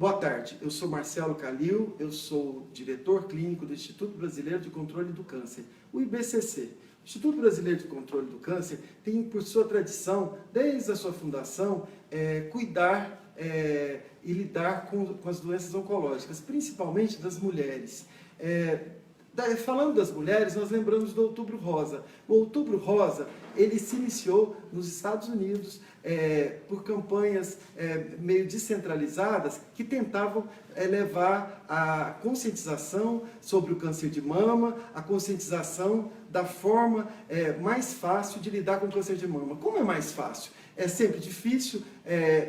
Boa tarde, eu sou Marcelo Calil, eu sou diretor clínico do Instituto Brasileiro de Controle do Câncer, o IBCC. O Instituto Brasileiro de Controle do Câncer tem por sua tradição, desde a sua fundação, cuidar e lidar com as doenças oncológicas, principalmente das mulheres. Falando das mulheres, nós lembramos do Outubro Rosa. O Outubro Rosa, ele se iniciou nos Estados Unidos por campanhas meio descentralizadas que tentavam levar a conscientização sobre o câncer de mama, a conscientização da forma mais fácil de lidar com o câncer de mama. Como é mais fácil? É sempre difícil,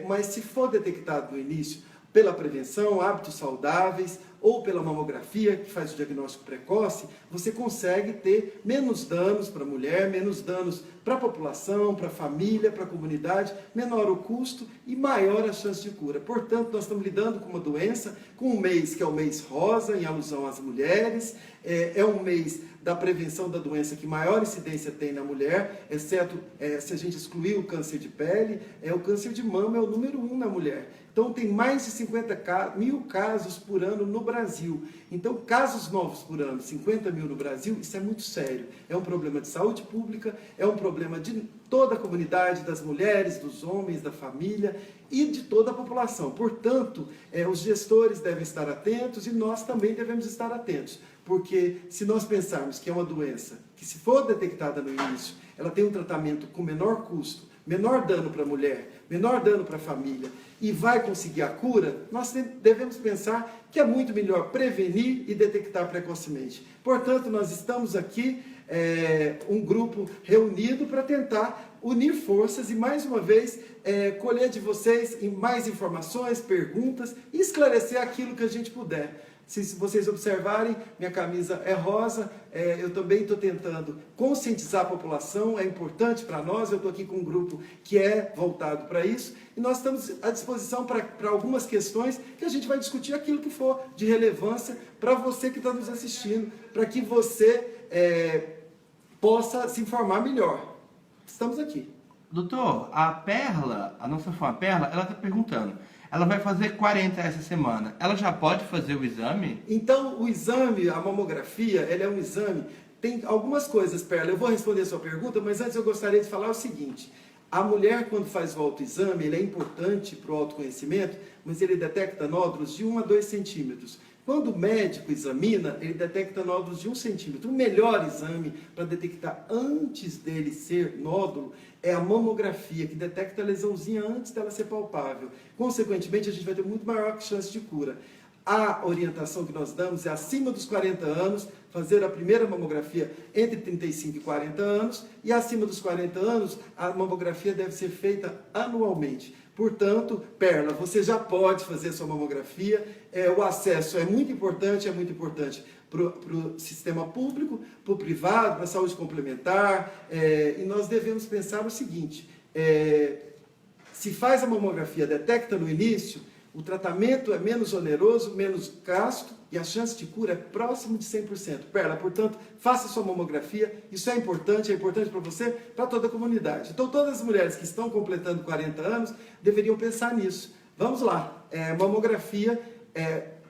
mas se for detectado no início, pela prevenção, hábitos saudáveis, ou pela mamografia, que faz o diagnóstico precoce, você consegue ter menos danos para a mulher, menos danos para a população, para a família, para a comunidade, menor o custo e maior a chance de cura. Portanto, nós estamos lidando com uma doença, com um mês que é o mês rosa, em alusão às mulheres, é um mês da prevenção da doença que maior incidência tem na mulher, exceto se a gente excluir o câncer de pele, o câncer de mama é o número 1 na mulher. Então, tem mais de 50 mil casos por ano no Brasil. Então, casos novos por ano, 50 mil no Brasil, isso é muito sério. É um problema de saúde pública, é um problema de toda a comunidade, das mulheres, dos homens, da família e de toda a população. Portanto, os gestores devem estar atentos e nós também devemos estar atentos. Porque se nós pensarmos que é uma doença que, se for detectada no início, ela tem um tratamento com menor custo, menor dano para a mulher, menor dano para a família e vai conseguir a cura, nós devemos pensar que é muito melhor prevenir e detectar precocemente. Portanto, nós estamos aqui, um grupo reunido para tentar unir forças e, mais uma vez, colher de vocês mais informações, perguntas e esclarecer aquilo que a gente puder. Se vocês observarem, minha camisa é rosa, eu também estou tentando conscientizar a população, é importante para nós, eu estou aqui com um grupo que é voltado para isso, e nós estamos à disposição para algumas questões que a gente vai discutir aquilo que for de relevância para você que está nos assistindo, para que você possa se informar melhor. Estamos aqui. Doutor, a Perla, a nossa fã Perla, ela está perguntando, ela vai fazer 40 essa semana, ela já pode fazer o exame? Então, o exame, a mamografia, ela é um exame, tem algumas coisas, Perla, eu vou responder a sua pergunta, mas antes eu gostaria de falar o seguinte, a mulher, quando faz o autoexame, ele é importante para o autoconhecimento, mas ele detecta nódulos de 1 a 2 centímetros. Quando o médico examina, ele detecta nódulos de 1 centímetro. O melhor exame para detectar antes dele ser nódulo é a mamografia, que detecta a lesãozinha antes dela ser palpável. Consequentemente, a gente vai ter muito maior chance de cura. A orientação que nós damos é, acima dos 40 anos, fazer a primeira mamografia entre 35 e 40 anos, e acima dos 40 anos, a mamografia deve ser feita anualmente. Portanto, Perla, você já pode fazer a sua mamografia, o acesso é muito importante para o sistema público, para o privado, para a saúde complementar, e nós devemos pensar o seguinte, se faz a mamografia, detecta no início, o tratamento é menos oneroso, menos gasto e a chance de cura é próximo de 100%. Perla, portanto, faça sua mamografia, isso é importante para você, para toda a comunidade. Então, todas as mulheres que estão completando 40 anos deveriam pensar nisso. Vamos lá, mamografia,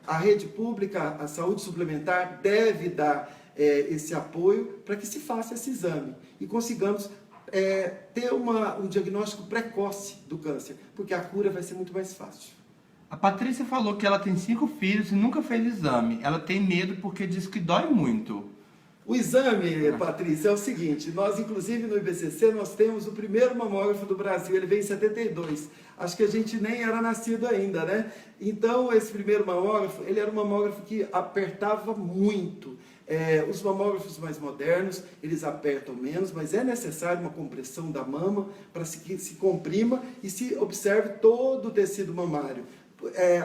a rede pública, a saúde suplementar deve dar esse apoio para que se faça esse exame e consigamos ter um diagnóstico precoce do câncer, porque a cura vai ser muito mais fácil. A Patrícia falou que ela tem 5 filhos e nunca fez exame. Ela tem medo porque diz que dói muito. O exame, Patrícia, é o seguinte, nós inclusive no IBCC nós temos o primeiro mamógrafo do Brasil, ele veio em 72. Acho que a gente nem era nascido ainda, né? Então esse primeiro mamógrafo, ele era um mamógrafo que apertava muito. Os mamógrafos mais modernos, eles apertam menos, mas é necessário uma compressão da mama para que se comprima e se observe todo o tecido mamário.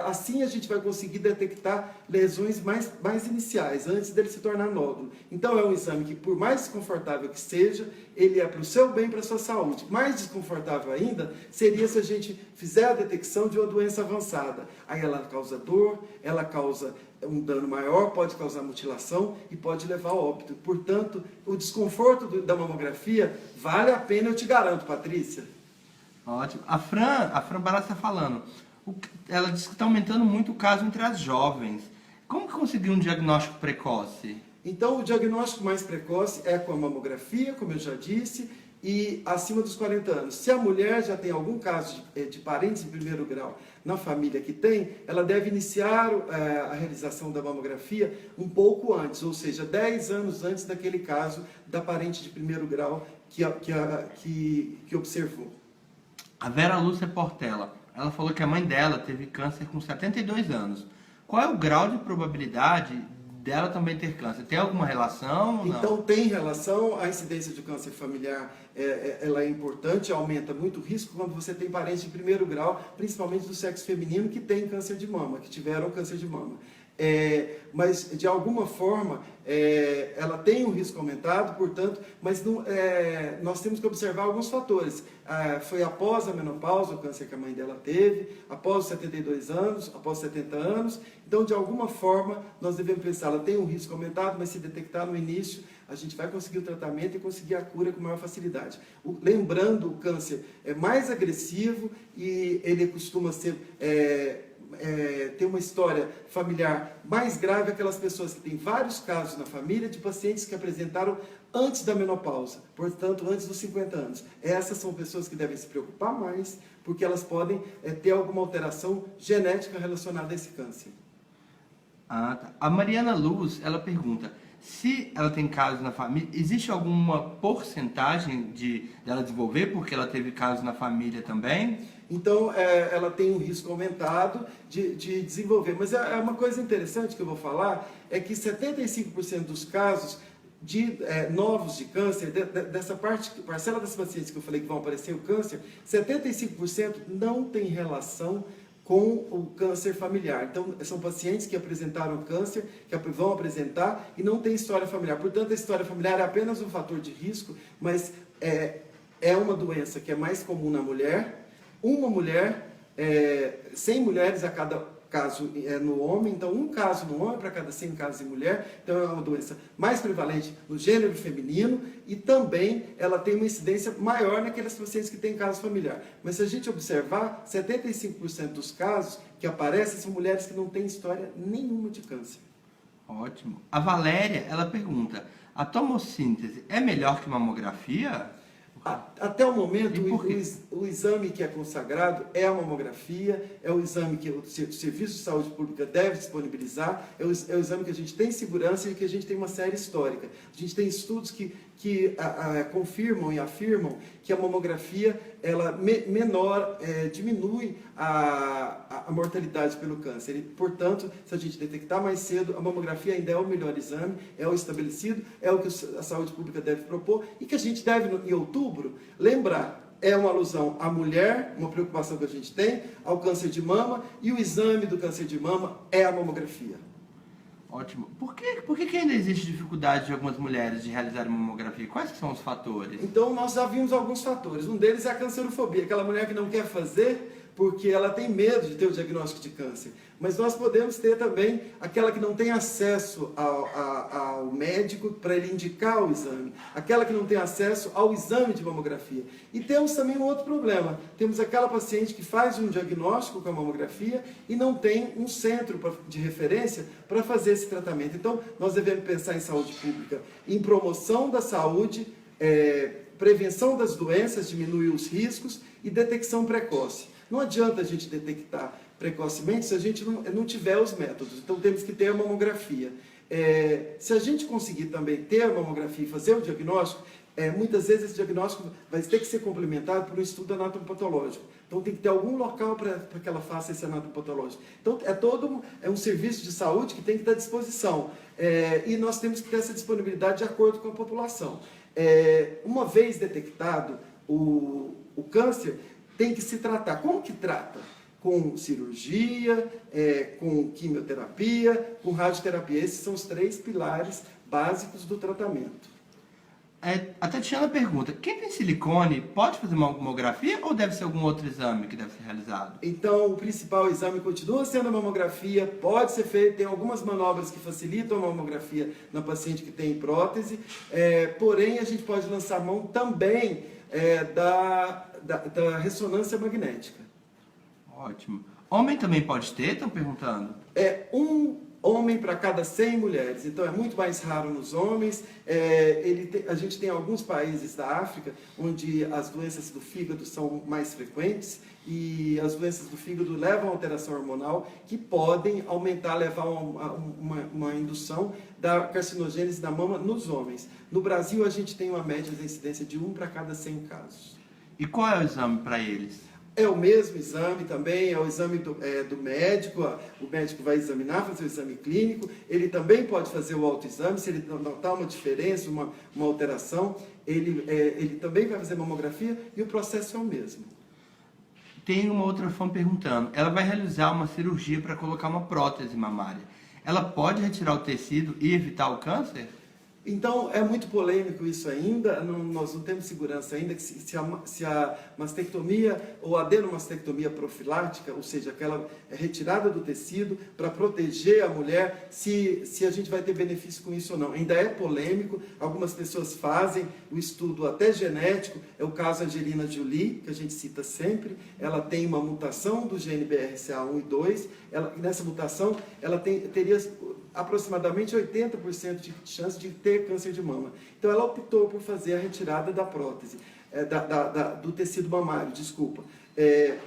Assim a gente vai conseguir detectar lesões mais iniciais, antes dele se tornar nódulo. Então é um exame que, por mais desconfortável que seja, ele é para o seu bem, para a sua saúde. Mais desconfortável ainda seria se a gente fizer a detecção de uma doença avançada. Aí ela causa dor, ela causa um dano maior, pode causar mutilação e pode levar ao óbito. Portanto, o desconforto da mamografia vale a pena, eu te garanto, Patrícia. Ótimo. A Fran Barata está falando, Ela diz que está aumentando muito o caso entre as jovens. Como que conseguir um diagnóstico precoce? Então, o diagnóstico mais precoce é com a mamografia, como eu já disse, e acima dos 40 anos. Se a mulher já tem algum caso de parentes em primeiro grau na família que tem, ela deve iniciar a realização da mamografia um pouco antes, ou seja, 10 anos antes daquele caso da parente de primeiro grau que observou. A Vera Lúcia Portela, ela falou que a mãe dela teve câncer com 72 anos. Qual é o grau de probabilidade dela também ter câncer? Tem alguma relação ou não? Então tem relação, a incidência de câncer familiar ela é importante, aumenta muito o risco quando você tem parentes de primeiro grau, principalmente do sexo feminino que tem câncer de mama, que tiveram câncer de mama. Mas de alguma forma ela tem um risco aumentado, portanto, mas não, nós temos que observar alguns fatores. Foi após a menopausa o câncer que a mãe dela teve, após os 72 anos, após 70 anos, então de alguma forma nós devemos pensar, ela tem um risco aumentado, mas se detectar no início, a gente vai conseguir o tratamento e conseguir a cura com maior facilidade. Lembrando, o câncer é mais agressivo e ele costuma ser... tem uma história familiar mais grave aquelas pessoas que têm vários casos na família de pacientes que apresentaram antes da menopausa, portanto antes dos 50 anos. Essas são pessoas que devem se preocupar mais, porque elas podem ter alguma alteração genética relacionada a esse câncer. Tá. A Mariana Luz, ela pergunta, se ela tem casos na família, existe alguma porcentagem dela desenvolver, porque ela teve casos na família também? Então, ela tem um risco aumentado de desenvolver. Mas uma coisa interessante que eu vou falar é que 75% dos casos novos de câncer, dessa parcela das pacientes que eu falei que vão aparecer o câncer, 75% não tem relação com o câncer familiar. Então, são pacientes que apresentaram câncer, que vão apresentar e não tem história familiar. Portanto, a história familiar é apenas um fator de risco, mas é uma doença que é mais comum na mulher. Uma mulher, 100 mulheres a cada caso no homem, então um caso no homem para cada 100 casos em mulher, então é uma doença mais prevalente no gênero feminino e também ela tem uma incidência maior naqueles pacientes que têm caso familiar. Mas se a gente observar, 75% dos casos que aparecem são mulheres que não têm história nenhuma de câncer. Ótimo. A Valéria, ela pergunta, a tomossíntese é melhor que mamografia? Até o momento, o exame que é consagrado é a mamografia, é o exame que o Serviço de Saúde Pública deve disponibilizar, é o exame que a gente tem segurança e que a gente tem uma série histórica. A gente tem estudos que confirmam e afirmam que a mamografia ela diminui a mortalidade pelo câncer. E, portanto, se a gente detectar mais cedo, a mamografia ainda é o melhor exame, é o estabelecido, é o que a saúde pública deve propor e que a gente deve, em outubro, lembrar. É uma alusão à mulher, uma preocupação que a gente tem, ao câncer de mama, e o exame do câncer de mama é a mamografia. Ótimo. Por que ainda existe dificuldade de algumas mulheres de realizar mamografia? Quais são os fatores? Então, nós já vimos alguns fatores. Um deles é a cancerofobia, aquela mulher que não quer fazer porque ela tem medo de ter o diagnóstico de câncer. Mas nós podemos ter também aquela que não tem acesso ao médico para ele indicar o exame, aquela que não tem acesso ao exame de mamografia. E temos também um outro problema, temos aquela paciente que faz um diagnóstico com a mamografia e não tem um centro de referência para fazer esse tratamento. Então, nós devemos pensar em saúde pública, em promoção da saúde, prevenção das doenças, diminuir os riscos e detecção precoce. Não adianta a gente detectar precocemente se a gente não tiver os métodos. Então, temos que ter a mamografia. Se a gente conseguir também ter a mamografia e fazer o diagnóstico, muitas vezes esse diagnóstico vai ter que ser complementado por um estudo anatomopatológico. Então, tem que ter algum local para que ela faça esse anatomopatológico. Então, é um serviço de saúde que tem que estar à disposição. E nós temos que ter essa disponibilidade de acordo com a população. Uma vez detectado o câncer, tem que se tratar. Como que trata? Com cirurgia, com quimioterapia, com radioterapia. Esses são os 3 pilares básicos do tratamento. A Tatiana pergunta, quem tem silicone pode fazer uma mamografia ou deve ser algum outro exame que deve ser realizado? Então, o principal exame continua sendo a mamografia, pode ser feito, tem algumas manobras que facilitam a mamografia na paciente que tem prótese, porém a gente pode lançar mão também da ressonância magnética. Ótimo. Homem também pode ter? Estão perguntando. É um homem para cada 100 mulheres, então é muito mais raro nos homens. A gente tem alguns países da África onde as doenças do fígado são mais frequentes e as doenças do fígado levam a alteração hormonal que podem aumentar, levar a uma indução da carcinogênese da mama nos homens. No Brasil a gente tem uma média de incidência de 1 para cada 100 casos. E qual é o exame para eles? É o mesmo exame também, é o exame do médico, o médico vai examinar, fazer o exame clínico, ele também pode fazer o autoexame, se ele notar uma diferença, uma alteração, ele também vai fazer mamografia e o processo é o mesmo. Tem uma outra fã perguntando, ela vai realizar uma cirurgia para colocar uma prótese mamária. Ela pode retirar o tecido e evitar o câncer? Então, é muito polêmico isso ainda, nós não temos segurança ainda que se a mastectomia ou adenomastectomia profilática, ou seja, aquela retirada do tecido para proteger a mulher, se a gente vai ter benefício com isso ou não. Ainda é polêmico, algumas pessoas fazem o estudo até genético, é o caso Angelina Jolie, que a gente cita sempre, ela tem uma mutação do gene BRCA1 e 2, nessa mutação ela teria aproximadamente 80% de chance de ter câncer de mama. Então ela optou por fazer a retirada da prótese, do tecido mamário, desculpa.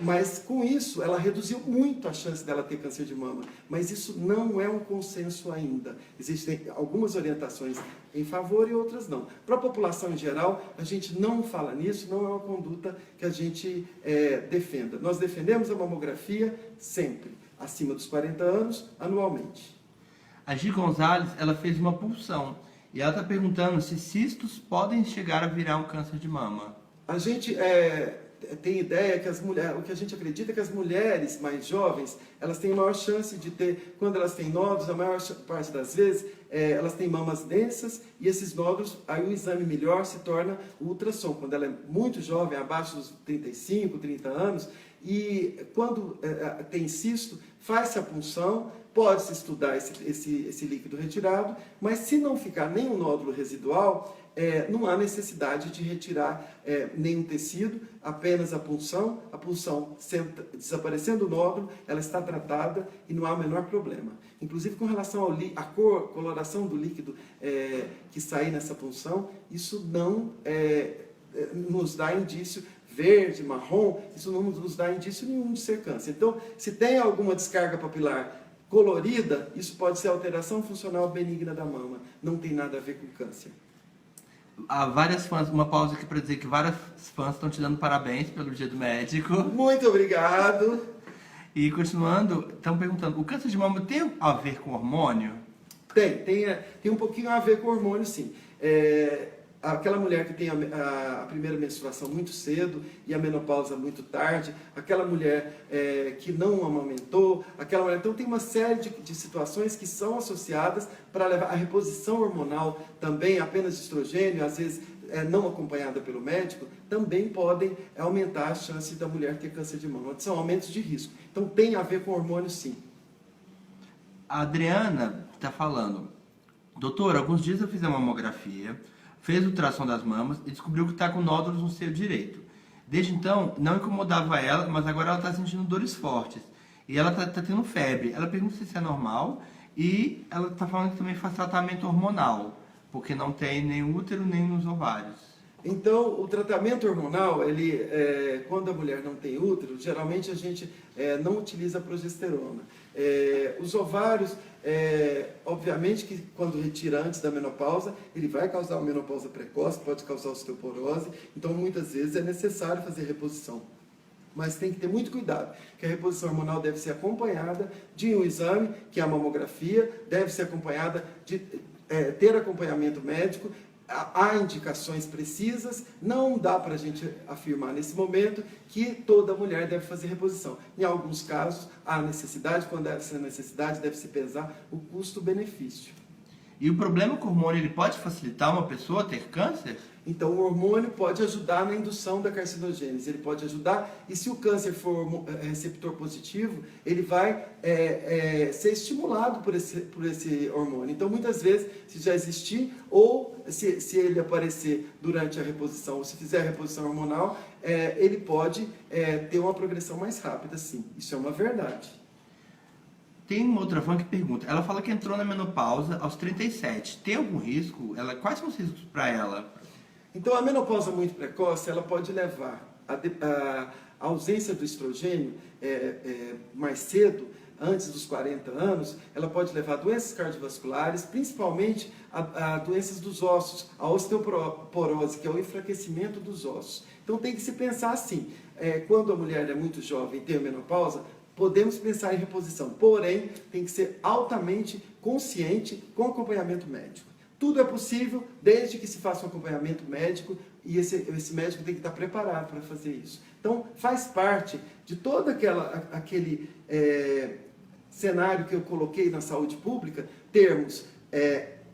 Mas com isso ela reduziu muito a chance dela ter câncer de mama. Mas isso não é um consenso ainda. Existem algumas orientações em favor e outras não. Para a população em geral, a gente não fala nisso, não é uma conduta que a gente defenda. Nós defendemos a mamografia sempre, acima dos 40 anos, anualmente. A Gi Gonzalez, ela fez uma punção e ela está perguntando se cistos podem chegar a virar um câncer de mama. A gente tem ideia que o que a gente acredita é que as mulheres mais jovens, elas têm maior chance de ter, quando elas têm nódulos, a maior parte das vezes, elas têm mamas densas e esses nódulos, aí o exame melhor se torna o ultrassom. Quando ela é muito jovem, abaixo dos 35, 30 anos, e quando tem cisto, faz-se a punção, pode-se estudar esse líquido retirado, mas se não ficar nenhum nódulo residual, não há necessidade de retirar nenhum tecido, apenas a punção desaparecendo o nódulo, ela está tratada e não há o menor problema. Inclusive com relação à coloração do líquido que sair nessa punção, isso não nos dá indício verde, marrom, isso não nos dá indício nenhum de ser câncer. Então, se tem alguma descarga papilar colorida, isso pode ser alteração funcional benigna da mama, não tem nada a ver com câncer. Há várias fãs, uma pausa aqui para dizer que várias fãs estão te dando parabéns pelo Dia do Médico. Muito obrigado. E continuando, estão perguntando, o câncer de mama tem a ver com hormônio? Tem um pouquinho a ver com hormônio, sim. Aquela mulher que tem a primeira menstruação muito cedo e a menopausa muito tarde, aquela mulher que não amamentou, aquela mulher... Então tem uma série de situações que são associadas para levar a reposição hormonal também, apenas de estrogênio, às vezes não acompanhada pelo médico, também podem aumentar a chance da mulher ter câncer de mama. São aumentos de risco. Então tem a ver com hormônio, sim. A Adriana está falando, doutor, alguns dias eu fiz a mamografia, fez o ultrassom das mamas e descobriu que está com nódulos no seio direito. Desde então, não incomodava ela, mas agora ela está sentindo dores fortes. E ela está tendo febre. Ela pergunta se isso é normal e ela está falando que também faz tratamento hormonal, porque não tem nem útero nem nos ovários. Então, o tratamento hormonal, quando a mulher não tem útero, geralmente a gente não utiliza progesterona. Os ovários, obviamente que quando retira antes da menopausa, ele vai causar uma menopausa precoce, pode causar osteoporose, então muitas vezes é necessário fazer reposição. Mas tem que ter muito cuidado, que a reposição hormonal deve ser acompanhada de um exame, que é a mamografia, deve ser acompanhada de ter acompanhamento médico. Há indicações precisas, não dá para a gente afirmar nesse momento que toda mulher deve fazer reposição. Em alguns casos, há necessidade, quando essa necessidade deve se pesar o custo-benefício. E o problema com o hormônio, ele pode facilitar uma pessoa a ter câncer? Então, o hormônio pode ajudar na indução da carcinogênese, ele pode ajudar, e se o câncer for receptor positivo, ele vai ser estimulado por esse hormônio. Então, muitas vezes, se já existir, ou se ele aparecer durante a reposição, ou se fizer a reposição hormonal, ele pode ter uma progressão mais rápida, sim. Isso é uma verdade. Tem uma outra fã que pergunta, ela fala que entrou na menopausa aos 37. Tem algum risco? Quais são os riscos para ela? Então, a menopausa muito precoce, ela pode levar a ausência do estrogênio mais cedo, antes dos 40 anos, ela pode levar a doenças cardiovasculares, principalmente a doenças dos ossos, a osteoporose, que é o enfraquecimento dos ossos. Então tem que se pensar assim, quando a mulher é muito jovem e tem a menopausa, podemos pensar em reposição, porém tem que ser altamente consciente com acompanhamento médico. Tudo é possível desde que se faça um acompanhamento médico e esse médico tem que estar preparado para fazer isso. Então faz parte de todo aquele cenário que eu coloquei na saúde pública, termos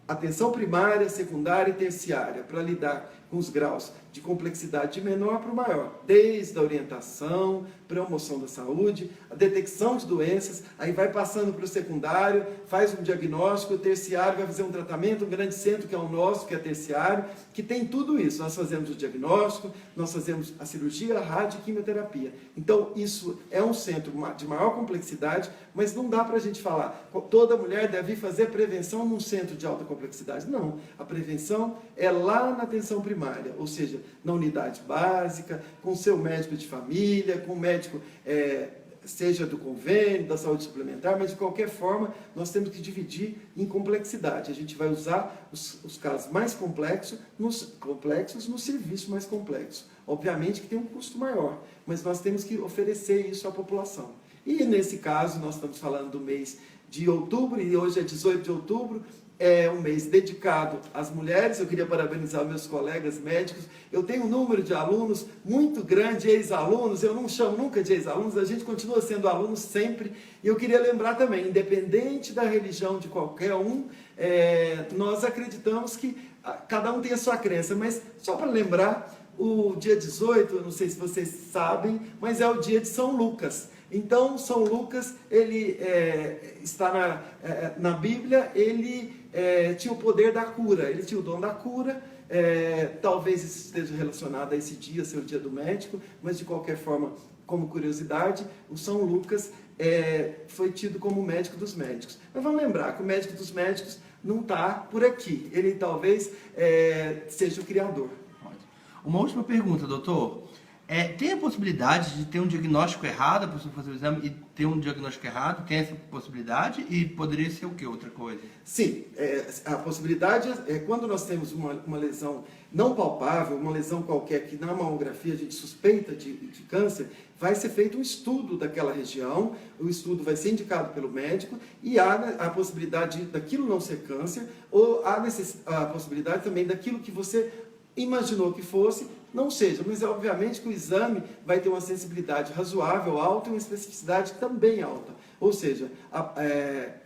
atenção primária, secundária e terciária para lidar com os graus de complexidade de menor para o maior, desde a orientação, promoção da saúde, a detecção de doenças, aí vai passando para o secundário, faz um diagnóstico, o terciário vai fazer um tratamento, um grande centro que é o nosso, que é terciário, que tem tudo isso. Nós fazemos o diagnóstico, nós fazemos a cirurgia, a rádio e quimioterapia. Então, isso é um centro de maior complexidade, mas não dá para a gente falar, toda mulher deve fazer prevenção num centro de alta complexidade. Não, a prevenção é lá na atenção primária, ou seja, na unidade básica, com o seu médico de família, com o médico, seja do convênio, da saúde suplementar, mas de qualquer forma, nós temos que dividir em complexidade. A gente vai usar os casos mais complexos no serviço mais complexo. Obviamente que tem um custo maior, mas nós temos que oferecer isso à população. E nesse caso, nós estamos falando do mês de outubro, e hoje é 18 de outubro, é um mês dedicado às mulheres. Eu queria parabenizar meus colegas médicos. Eu tenho um número de alunos muito grande, ex-alunos, eu não chamo nunca de ex-alunos, a gente continua sendo aluno sempre. E eu queria lembrar também, independente da religião de qualquer um, nós acreditamos que cada um tem a sua crença, mas só para lembrar, o dia 18, eu não sei se vocês sabem, mas é o dia de São Lucas. Então, São Lucas, ele está na Bíblia, ele tinha o poder da cura, ele tinha o dom da cura. Talvez isso esteja relacionado a esse dia, ser o dia do médico, mas de qualquer forma, como curiosidade, o São Lucas foi tido como o médico dos médicos. Mas vamos lembrar que o médico dos médicos não está por aqui, ele talvez seja o criador. Uma última pergunta, doutor. Tem a possibilidade de ter um diagnóstico errado, a pessoa fazer o exame e ter um diagnóstico errado? Tem essa possibilidade? E poderia ser o quê? Outra coisa? Sim, a possibilidade é quando nós temos uma lesão não palpável, uma lesão qualquer que na mamografia a gente suspeita de câncer, vai ser feito um estudo daquela região, o estudo vai ser indicado pelo médico e há a possibilidade daquilo não ser câncer, ou há a possibilidade também daquilo que você imaginou que fosse, não seja, mas obviamente que o exame vai ter uma sensibilidade razoável, alta e uma especificidade também alta. Ou seja,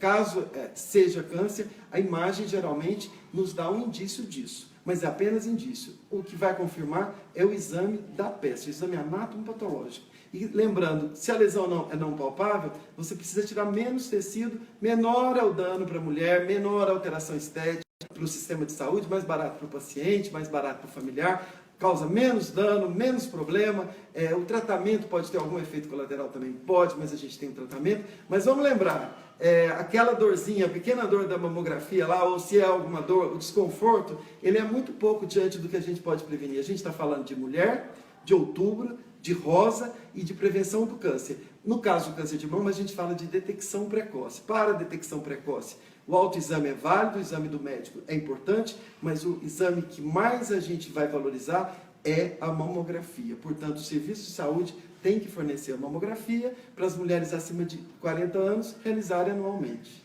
caso seja câncer, a imagem geralmente nos dá um indício disso, mas é apenas indício. O que vai confirmar é o exame da peça, o exame anatomopatológico. E lembrando, se a lesão é não palpável, você precisa tirar menos tecido, menor é o dano para a mulher, menor a alteração estética para o sistema de saúde, mais barato para o paciente, mais barato para o familiar, causa menos dano, menos problema. O tratamento pode ter algum efeito colateral também? Pode, mas a gente tem um tratamento. Mas vamos lembrar, aquela dorzinha, a pequena dor da mamografia lá, ou se é alguma dor, o desconforto, ele é muito pouco diante do que a gente pode prevenir. A gente está falando de mulher, de outubro, de rosa e de prevenção do câncer. No caso do câncer de mama, a gente fala de detecção precoce. Para a detecção precoce, o autoexame é válido, o exame do médico é importante, mas o exame que mais a gente vai valorizar é a mamografia. Portanto, o serviço de saúde tem que fornecer a mamografia para as mulheres acima de 40 anos realizarem anualmente.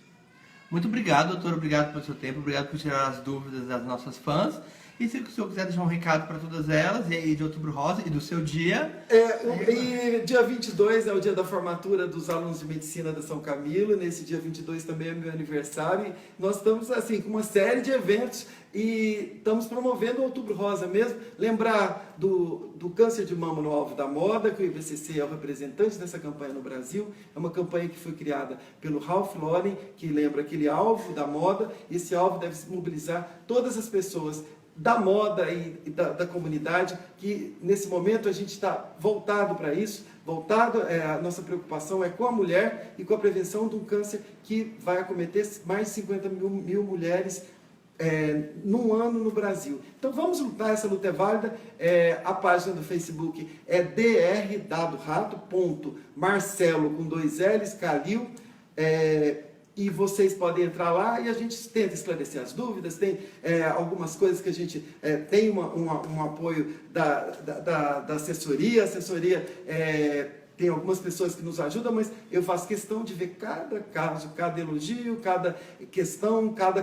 Muito obrigado, doutor. Obrigado pelo seu tempo, obrigado por tirar as dúvidas das nossas fãs. E se o senhor quiser deixar um recado para todas elas, e aí de Outubro Rosa e do seu dia? E dia 22 é o dia da formatura dos alunos de medicina da São Camilo. Nesse dia 22 também é meu aniversário. E nós estamos assim com uma série de eventos e estamos promovendo o Outubro Rosa mesmo. Lembrar do câncer de mama no alvo da moda, que o IBCC é o representante dessa campanha no Brasil. É uma campanha que foi criada pelo Ralph Lauren, que lembra aquele alvo da moda. Esse alvo deve mobilizar todas as pessoas da moda e da comunidade, que nesse momento a gente está voltado para isso, a nossa preocupação é com a mulher e com a prevenção de um câncer que vai acometer mais de 50 mil mulheres num ano no Brasil. Então vamos lutar, essa luta é válida. A página do Facebook é drdadorato.marcelo com 2 L's, Calil, e vocês podem entrar lá e a gente tenta esclarecer as dúvidas. Tem algumas coisas que a gente tem um apoio da assessoria. A assessoria tem algumas pessoas que nos ajudam, mas eu faço questão de ver cada caso, cada elogio, cada questão, cada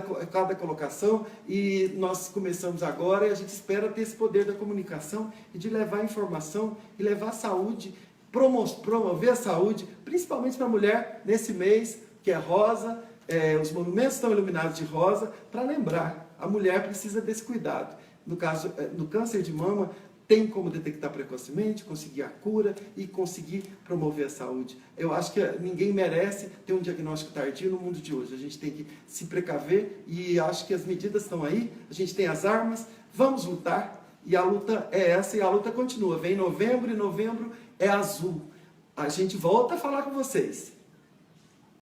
colocação, e nós começamos agora e a gente espera ter esse poder da comunicação e de levar informação e levar saúde, promover a saúde, principalmente para a mulher nesse mês que é rosa. Os monumentos estão iluminados de rosa para lembrar, a mulher precisa desse cuidado. No caso, no câncer de mama, tem como detectar precocemente, conseguir a cura e conseguir promover a saúde. Eu acho que ninguém merece ter um diagnóstico tardio no mundo de hoje. A gente tem que se precaver e acho que as medidas estão aí, a gente tem as armas, vamos lutar, e a luta é essa e a luta continua. Vem novembro e novembro é azul. A gente volta a falar com vocês.